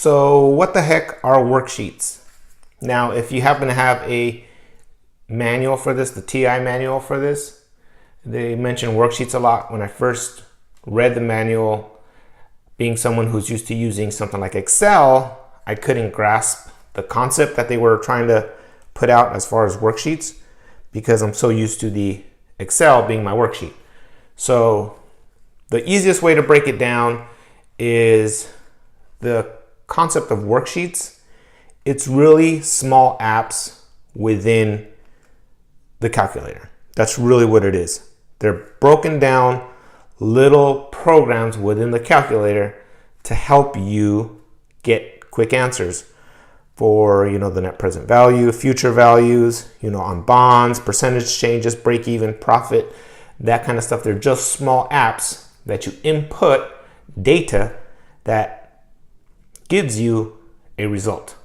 So what the heck are worksheets? Now, if you happen to have a manual for this, the TI manual for this, they mention worksheets a lot. When I first read the manual, being someone who's used to using something like Excel, I couldn't grasp the concept that they were trying to put out as far as worksheets, because I'm so used to the Excel being my worksheet. So the easiest way to break it down is the concept of worksheets. It's really small apps within the calculator. That's really what it is. They're broken down little programs within the calculator to help you get quick answers for, the net present value, future values, on bonds, percentage changes, break even, profit, that kind of stuff. They're just small apps that you input data that gives you a result.